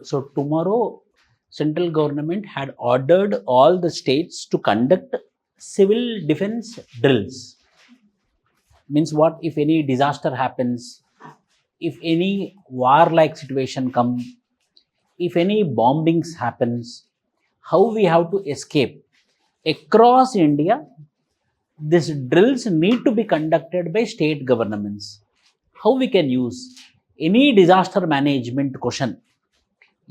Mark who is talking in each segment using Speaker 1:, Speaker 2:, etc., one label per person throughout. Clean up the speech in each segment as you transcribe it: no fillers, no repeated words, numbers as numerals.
Speaker 1: So tomorrow, central government had ordered all the states to conduct civil defense drills. Means what? If any disaster happens, if any war-like situation comes, if any bombings happens, how we have to escape. Across India, these drills need to be conducted by state governments. How we can use any disaster management question.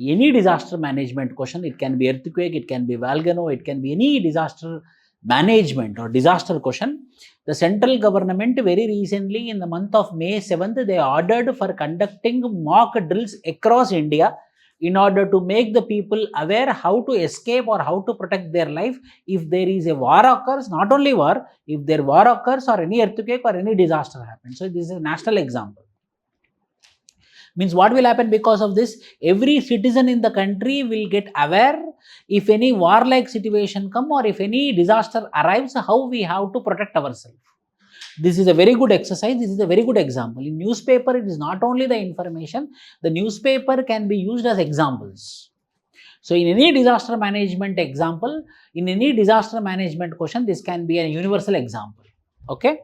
Speaker 1: Any disaster management question, it can be earthquake, it can be volcano, it can be any disaster management or disaster question. The central government very recently in the month of May 7th, they ordered for conducting mock drills across India in order to make the people aware how to escape or how to protect their life if there is a war occurs, not only war, if there war occurs or any earthquake or any disaster happens. So this is a national example. Means what will happen because of this? Every citizen in the country will get aware if any war-like situation come or if any disaster arrives, how we have to protect ourselves. This is a very good exercise. This is a very good example. In newspaper, it is not only the information, the newspaper can be used as examples. So in any disaster management example, in any disaster management question, this can be a universal example. Okay.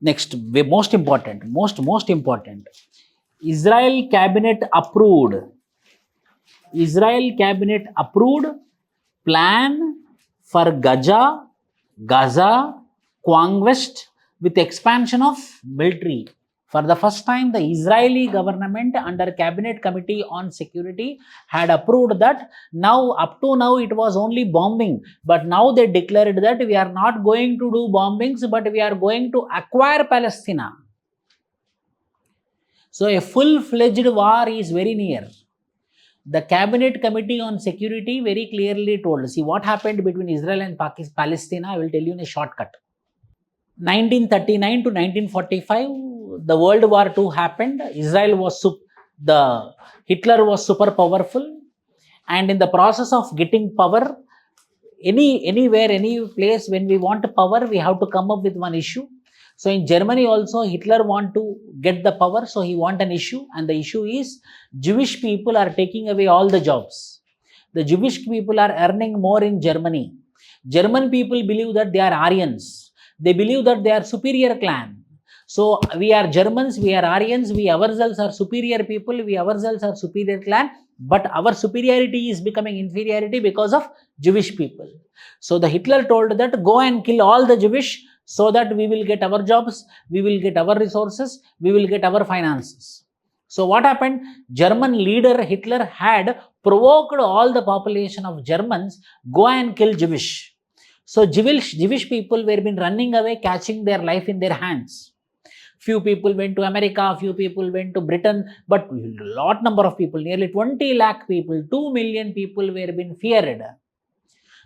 Speaker 1: Next, most important, most important. Israel cabinet approved plan for Gaza conquest with expansion of military. For the first time, the Israeli government under Cabinet Committee on Security had approved that. Now, up to now, it was only bombing, but now they declared that we are not going to do bombings, but we are going to acquire Palestine. So a full-fledged war is very near. The Cabinet Committee on Security very clearly told. See what happened between Israel and Palestine. I will tell you in a shortcut. 1939 to 1945, the World War II happened. Israel was Hitler was super powerful, and in the process of getting power, anywhere, any place, when we want power, we have to come up with one issue. So in Germany also, Hitler want to get the power, so he want an issue, and the issue is Jewish people are taking away all the jobs. The Jewish people are earning more in Germany. German people believe that they are Aryans. They believe that they are superior clan. So we are Germans, we are Aryans, we ourselves are superior people, we ourselves are superior clan, but our superiority is becoming inferiority because of Jewish people. So the Hitler told that go and kill all the Jewish, so that we will get our jobs, we will get our resources, we will get our finances. So what happened? German leader Hitler had provoked all the population of Germans, go and kill Jewish. So Jewish people were been running away, catching their life in their hands. Few people went to America, few people went to Britain, but lot number of people, nearly 20 lakh people, 2 million people were been feared.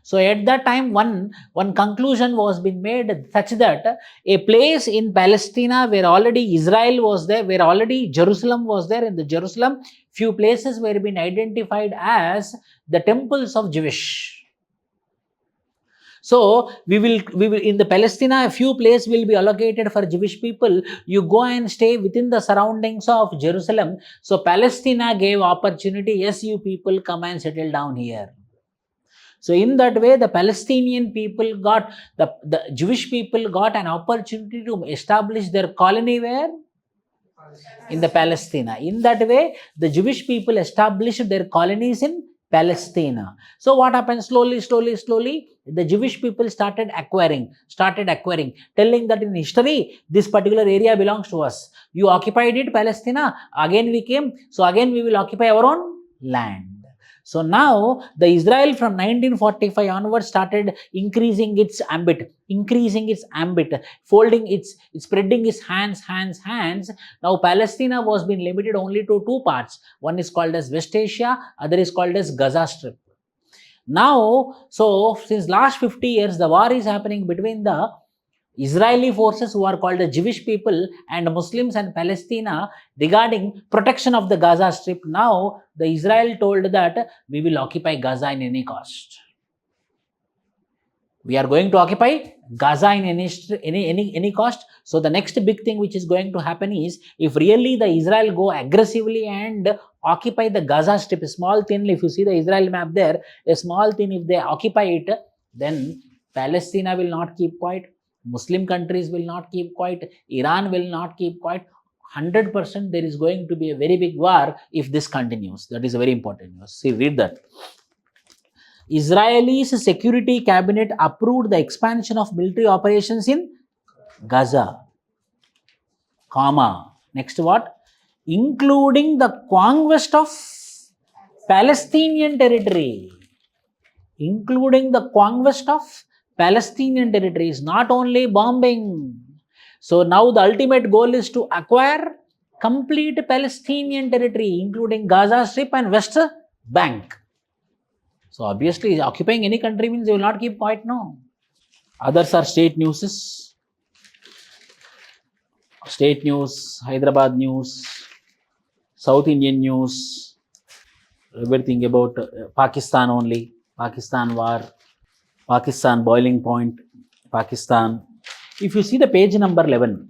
Speaker 1: So at that time, one conclusion was being made such that a place in Palestine where already Israel was there, where already Jerusalem was there, in the Jerusalem, few places were being identified as the temples of Jewish. So we will in the Palestine, a few places will be allocated for Jewish people. You go and stay within the surroundings of Jerusalem. So Palestine gave opportunity. Yes, you people come and settle down here. So in that way, the Palestinian people got, the Jewish people got an opportunity to establish their colony where? In the Palestine. In that way, the Jewish people established their colonies in Palestine. So what happened? Slowly, the Jewish people started acquiring, telling that in history, this particular area belongs to us. You occupied it, Palestine, again we came, so again we will occupy our own land. So now the Israel from 1945 onwards started increasing its ambit, folding its, spreading its hands. Now Palestine was being limited only to two parts. One is called as West Asia, other is called as Gaza Strip. Now, so since last 50 years, the war is happening between the Israeli forces who are called the Jewish people and Muslims and Palestine regarding protection of the Gaza Strip. Now, the Israel told that we will occupy Gaza in any cost. We are going to occupy Gaza in any cost. So the next big thing which is going to happen is, if really the Israel go aggressively and occupy the Gaza Strip, a small thin, if you see the Israel map there, a small thin, if they occupy it, then Palestine will not keep quiet, Muslim countries will not keep quiet, Iran will not keep quiet. 100% there is going to be a very big war if this continues. That is a very important news. See, read that. Israel's security cabinet approved the expansion of military operations in Gaza, comma. Next what? Including the conquest of Palestinian territory. Including the conquest of Palestinian territories, not only bombing. So now the ultimate goal is to acquire complete Palestinian territory, including Gaza Strip and West Bank. So obviously, occupying any country means they will not keep quiet, no. Others are state news. State news, Hyderabad news, South Indian news, everything about Pakistan only, Pakistan war, Pakistan boiling point, Pakistan. If you see the page number 11,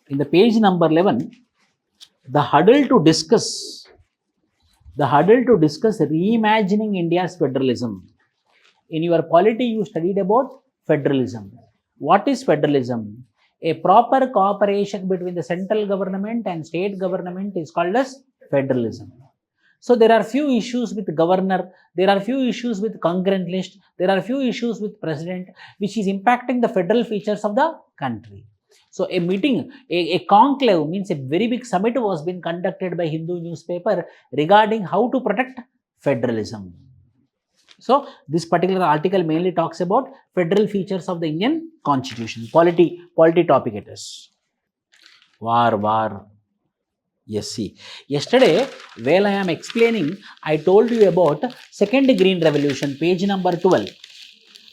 Speaker 1: in the page number 11, the huddle to discuss reimagining India's federalism. In your polity, you studied about federalism. What is federalism? A proper cooperation between the central government and state government is called as federalism. So there are few issues with governor, there are few issues with concurrent list, there are few issues with president, which is impacting the federal features of the country. So a meeting, a conclave means a very big summit was being conducted by Hindu newspaper regarding how to protect federalism. So this particular article mainly talks about federal features of the Indian constitution. Polity topic it is. War. Yes, see. Yesterday, while I am explaining, I told you about second green revolution, page number 12.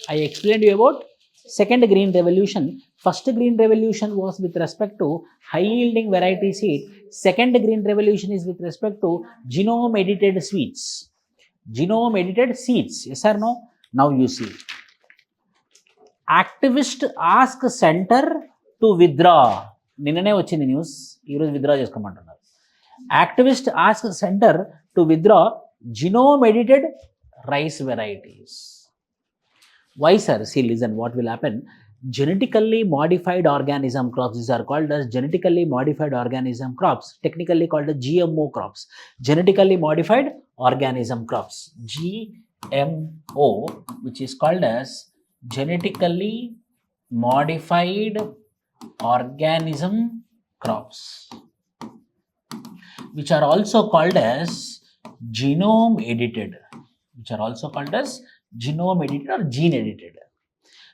Speaker 1: I explained you about second green revolution. First green revolution was with respect to high yielding variety seed. Second green revolution is with respect to genome-edited seeds. Genome-edited seeds, yes or no? Now you see. Activist ask center to withdraw. Ninnane vachindi news. Ee roju withdraw chesukomantunnaru. Activist ask center to withdraw genome-edited rice varieties. Why, sir? See, listen, what will happen? Genetically modified organism crops, these are called as genetically modified organism crops, technically called as GMO crops. Genetically modified organism crops, GMO, which is called as genetically modified organism crops, which are also called as genome-edited, or gene-edited.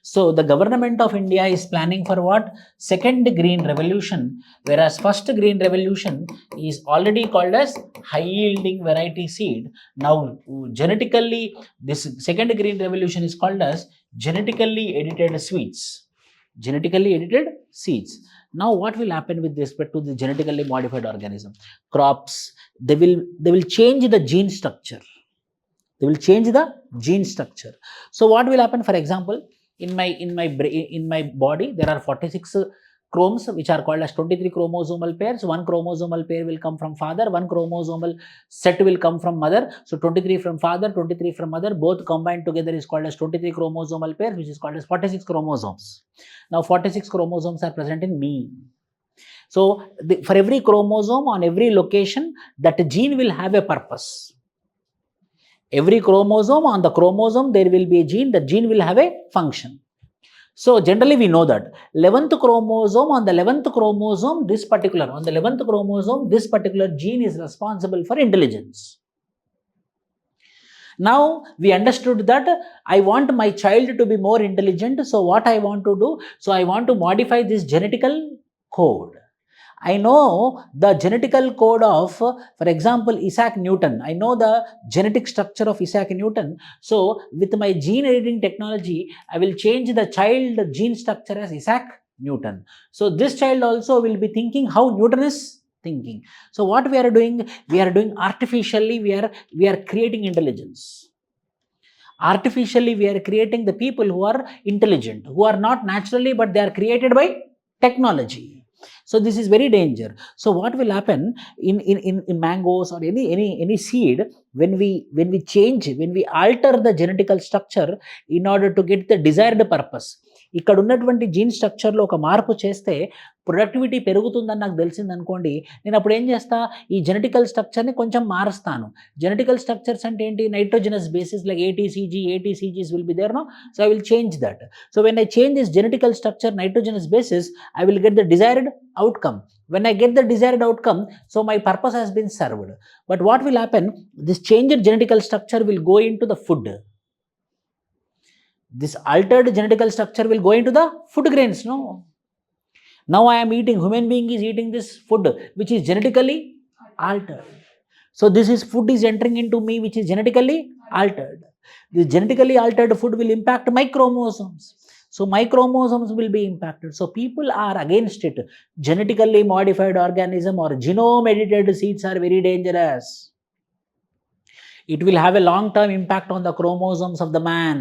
Speaker 1: So the government of India is planning for what? Second green revolution, whereas first green revolution is already called as high yielding variety seed. Now genetically, this second green revolution is called as genetically edited seeds. Now what will happen with respect to the genetically modified organism crops? They will change the gene structure. So what will happen? For example, in my body there are 46 chromes, which are called as 23 chromosomal pairs. One chromosomal pair will come from father, one chromosomal set will come from mother. So 23 from father, 23 from mother, both combined together is called as 23 chromosomal pairs, which is called as 46 chromosomes. Now 46 chromosomes are present in me. So for every chromosome on every location, that gene will have a purpose. Every chromosome, on the chromosome there will be a gene, the gene will have a function. So generally we know that 11th chromosome, on the 11th chromosome, this particular gene is responsible for intelligence. Now we understood that I want my child to be more intelligent, so what I want to do? So I want to modify this genetical code. I know the genetical code of, for example, Isaac Newton. I know the genetic structure of Isaac Newton. So with my gene editing technology, I will change the child gene structure as Isaac Newton. So this child also will be thinking how Newton is thinking. So what we are doing? We are doing artificially, we are creating intelligence. Artificially, we are creating the people who are intelligent, who are not naturally, but they are created by technology. So this is very danger. So what will happen in mangoes or any seed, when we change, when we alter the genetical structure in order to get the desired purpose, ఇక్కడ ఉన్నటువంటి gene స్ట్రక్చర్లో ఒక మార్పు చేస్తే productivity పెరుగుతుందని నాకు తెలిసింది అనుకోండి, నేను అప్పుడు ఏం చేస్తా, ఈ జెనెటికల్ స్ట్రక్చర్ని కొంచెం మారుస్తాను. జెనెటికల్ స్ట్రక్చర్స్ అంటే ఏంటి, nitrogenous basis like ATCGs will be there, no? So I will change that. So when I change this genetical structure, nitrogenous basis, I will get the desired outcome. When I get the desired outcome, so my purpose has been served. But what will happen, this changed genetical structure will go into the food. This altered genetical structure will go into the food grains, no? Now I am eating, human being is eating this food which is genetically altered. So this is food is entering into me which is genetically altered. This genetically altered food will impact my chromosomes. So my chromosomes will be impacted. So people are against it. Genetically modified organism or genome-edited seeds are very dangerous. It will have a long-term impact on the chromosomes of the man.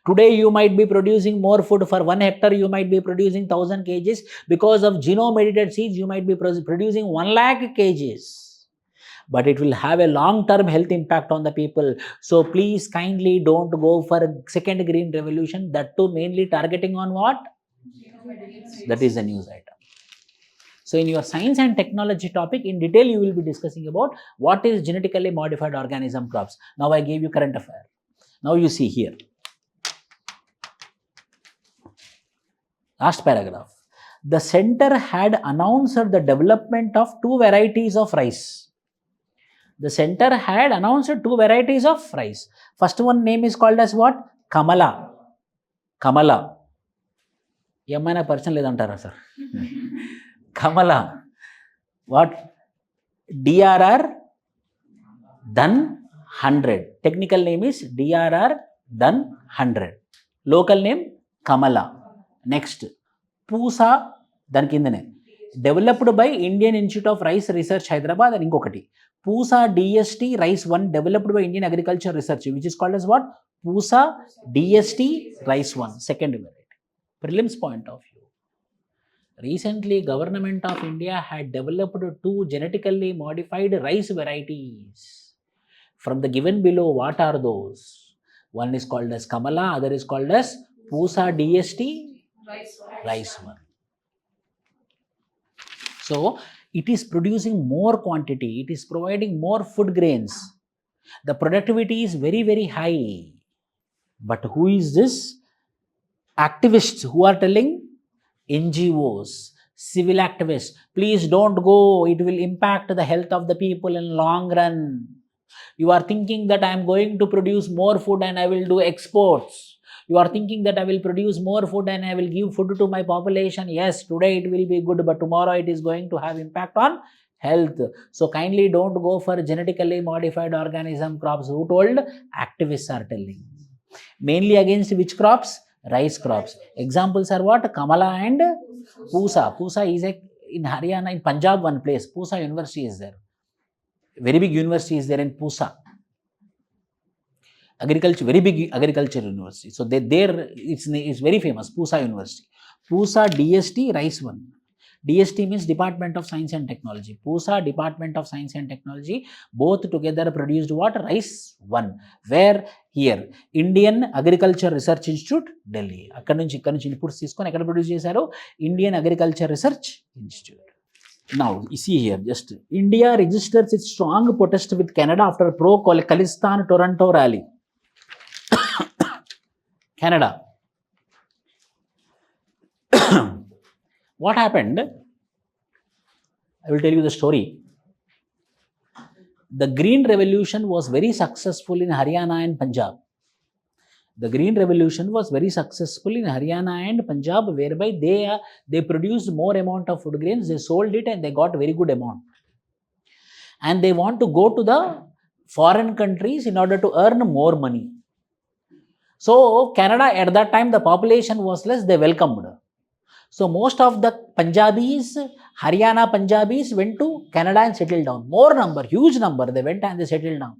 Speaker 1: Today you might be producing more food. For 1 hectare you might be producing 1000 kgs. Because of genome-edited seeds you might be producing 1 lakh kgs. But it will have a long-term health impact on the people. So please kindly don't go for a second green revolution, that too mainly targeting on what? That is the news item. So in your science and technology topic, in detail you will be discussing about what is genetically modified organism crops. Now I gave you current affair. Now you see here. Last paragraph. The center had announced the development of 2 varieties of rice. The center had announced 2 varieties of rice. First one name is called as what? Kamala. Kamala. Yamana person ledantara sir. Kamala. What? DRR done 100. Technical name is DRR done 100. Local name Kamala. Next, Pusa, దాని కిందనే developed by Indian institute of rice research Hyderabad. అని ఇంకొకటి Pusa DST rice 1 developed by Indian agriculture research which is called as what? Pusa DST rice 1 second variety. Prelims point of view. Recently, Government of India had developed 2 genetically modified rice varieties. From the given below, what are those? One is called as Kamala, other is called as Pusa DST rice 1. So it is producing more quantity, it is providing more food grains. The productivity is very, very high. But who is this? Activists who are telling, NGOs, civil activists, please don't go, it will impact the health of the people in long run. You are thinking that I am going to produce more food and I will do exports. You are thinking that I will produce more food and I will give food to my population. Yes, today it will be good, but tomorrow it is going to have impact on health. So kindly don't go for genetically modified organism crops. Who told? Activists are telling. Mainly against which crops? Rice crops. Examples are what? Kamala and Pusa. Pusa is in Haryana, in Punjab, one place. Pusa University is there. Very big university is there in Pusa. Agriculture, very big agriculture university. So there it's very famous, Pusa University. Pusa DST rice 1. DST means Department of Science and Technology. Pusa Department of Science and Technology, both together produced what? Rice 1. Where? Here. Indian Agriculture Research Institute, Delhi. Akkadi nunchi inputs తీసుకొని ఎక్కడ produce చేశారు? Indian Agriculture Research Institute. Now, you see here, just India registers its strong protest with Canada after pro-Khalistan Toronto rally. Canada. What happened? I will tell you the story. The Green Revolution was very successful in Haryana and Punjab. The Green Revolution was very successful in Haryana and Punjab, whereby they produced more amount of food grains, they sold it and they got very good amount. And they want to go to the foreign countries in order to earn more money. So Canada at that time, the population was less, they welcomed. So most of the Punjabis, Haryana Punjabis went to Canada and settled down. More number, huge number, they went and they settled down.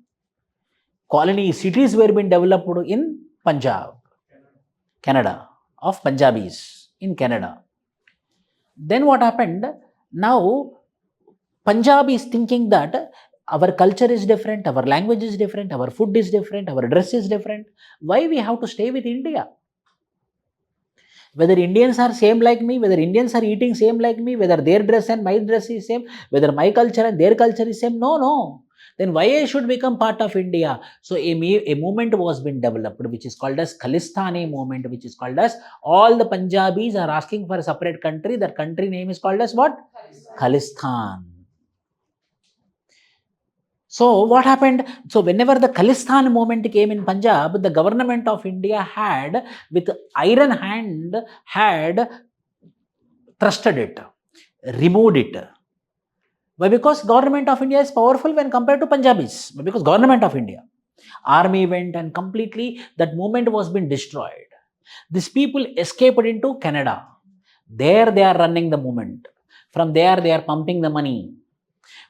Speaker 1: colony cities were being developed in Punjab, Canada, of Punjabis in Canada. Then what happened? Now Punjab is thinking that our culture is different, our language is different, our food is different, our dress is different. Why we have to stay with India? Whether Indians are same like me, whether Indians are eating same like me, whether their dress and my dress is same, whether my culture and their culture is same, no. Then why I should become part of India? So a movement was been developed which is called as Khalistani movement, which is called as all the Punjabis are asking for a separate country. That country name is called as what? Khalistan. So what happened? So whenever the Khalistan movement came in Punjab, the government of India had, with iron hand, had thrusted it, removed it. Why? Because government of India is powerful when compared to Punjabis. Because government of India. Army went and completely that movement was being destroyed. These people escaped into Canada. There they are running the movement. From there they are pumping the money.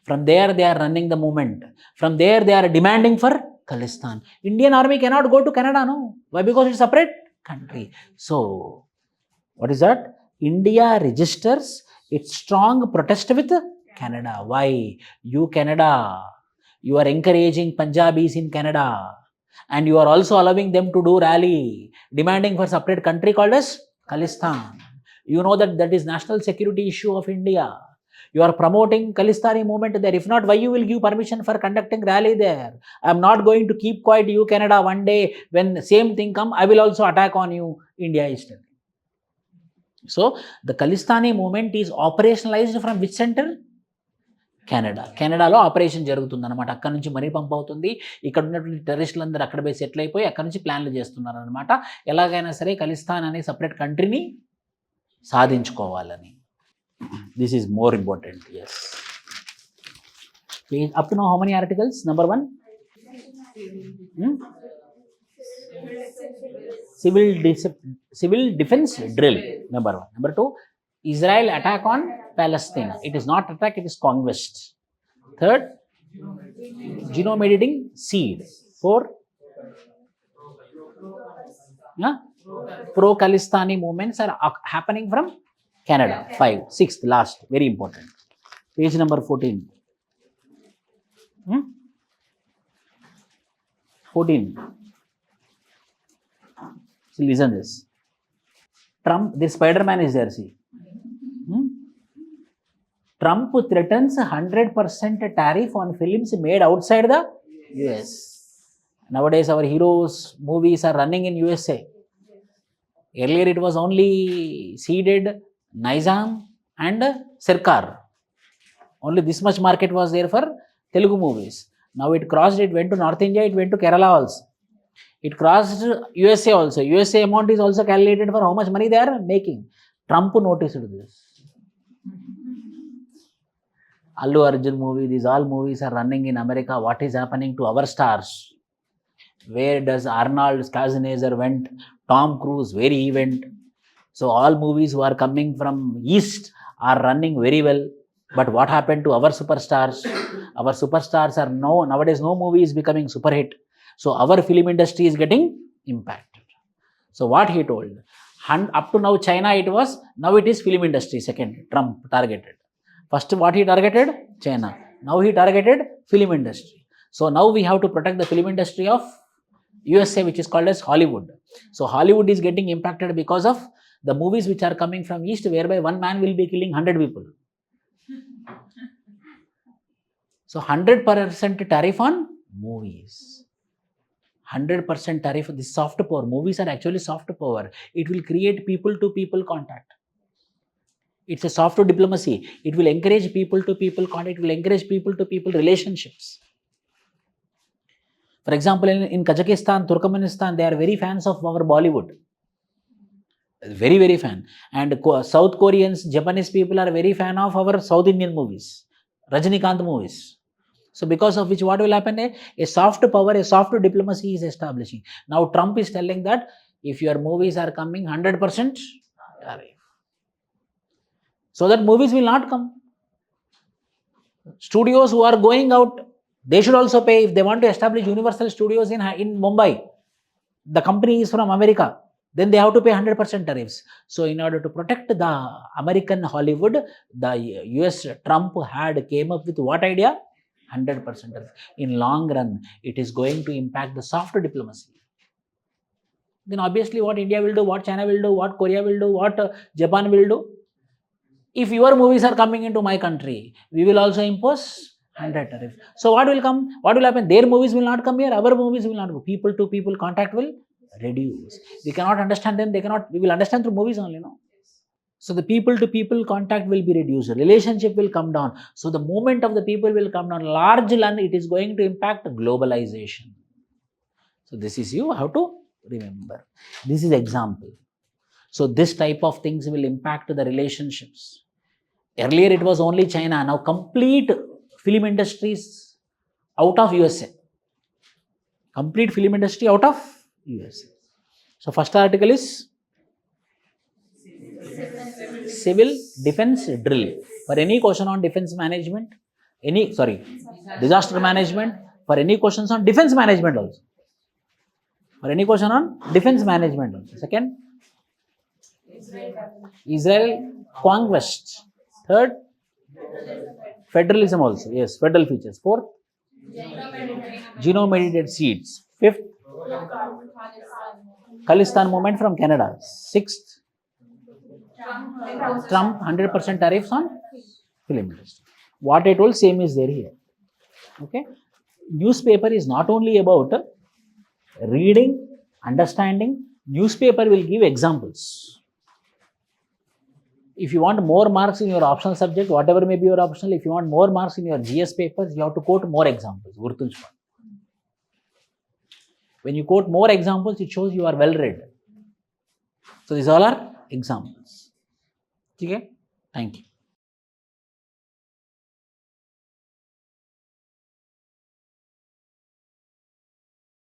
Speaker 1: From there they are running the movement. From there they are demanding for Khalistan. Indian army cannot go to Canada, no. Why? Because it's a separate country. So, what is that? India registers its strong protest with Canada. Why? You Canada, you are encouraging Punjabis in Canada and you are also allowing them to do rally demanding for separate country called as Khalistan. You know that is national security issue of India. You are promoting Khalistani movement there. If not, why you will give permission for conducting rally there? I am not going to keep quiet, you Canada. One day when same thing come, I will also attack on you, India is telling. So the Khalistani movement is operationalized from which center? కెనడాలో operation జరుగుతుంది అనమాట. అక్కడ నుంచి money pump అవుతుంది. ఇక్కడ ఉన్నటువంటి టెర్రరిస్టులు అందరూ అక్కడ పోయి సెటిల్ అయిపోయి అక్కడ నుంచి ప్లాన్లు చేస్తున్నారు అనమాట. ఎలాగైనా సరే ఖలిస్తాన్ అనే సపరేట్ కంట్రీని సాధించుకోవాలని. This is more important. Yes. Up to now how many articles? Number 1 civil defense drill. Number 1. Number 2, Israel attack on Palestine. It is not attack, it is conquest. Third, genome-editing seed. 4, pro-Khalistani movements are happening from Canada. 5. 6th, last, very important. Page number 14. 14. So listen this. Trump, this Spider-Man is there, see. Trump threatens 100% tariff on films made outside the US. Nowadays, our heroes' movies are running in USA. Earlier, it was only seeded Nizam and Sirkar. Only this much market was there for Telugu movies. Now it crossed, it went to North India, it went to Kerala also. It crossed USA also. USA amount is also calculated for how much money they are making. Trump noticed this. Allu Arjun movie, these all movies are running in America. What is happening to our stars? Where does Arnold Schwarzenegger went? Tom Cruise, very he went. So all movies who are coming from East are running very well. But what happened to our superstars? Our superstars are nowadays no movie is becoming super hit. So our film industry is getting impacted. So what he told, up to now China it was, now it is film industry. Second, Trump targeted. First what he targeted? China. Now he targeted film industry. So now we have to protect the film industry of USA, which is called as Hollywood. So Hollywood is getting impacted because of the movies which are coming from East, whereby one man will be killing 100 people. So 100% tariff on movies. 100% tariff, this soft power. Movies are actually soft power. It will create people-to-people contact. It's a soft diplomacy. It will encourage people-to-people contact. It will encourage people-to-people relationships. For example, in Kazakhstan, Turkmenistan, they are very fans of our Bollywood. Very, very fan. And South Koreans, Japanese people are very fan of our South Indian movies. Rajinikanth movies. So because of which what will happen? A soft power, a soft diplomacy is establishing. Now Trump is telling that if your movies are coming 100% tariff. So that movies will not come. Studios who are going out They should also pay if they want to establish Universal Studios in Mumbai. The company is from America. Then they have to pay 100% tariffs. So in order to protect the American Hollywood, the US Trump had came up with what idea? 100% tariff. In long run, it is going to impact the soft diplomacy. Then obviously what India will do, what China will do, what Korea will do, what Japan will do. If your movies are coming into my country, we will also impose 100 tariff. So what will come? What will happen? Their movies will not come here, our movies will not go. People to people contact will reduce. We cannot understand them, they cannot, we will understand through movies only, no? So the people to people contact will be reduced, relationship will come down. So the movement of the people will come down. Largely, it is going to impact globalization. So this is you have to remember. This is example. So this type of things will impact the relationships. Earlier it was only China, now complete film industries out of USA. Complete film industry out of USA. So first article is civil defense drill. For any question on defense management, disaster management, for any questions on defense management also. For any question on defense management also. Second, Israel conquest. Third, federalism also. Yes, federal features. Fourth, genome-edited seeds. Fifth, Khalistan movement from Canada. Sixth, Trump 100% tariffs on film industry. What I told, same is there here. Okay. Newspaper is not only about reading, understanding. Newspaper will give examples. If you want more marks in your optional subject, whatever may be your optional, if you want more marks in your GS papers, you have to quote more examples. When you quote more examples, it shows you are well read. So these all are examples. Okay? Thank you.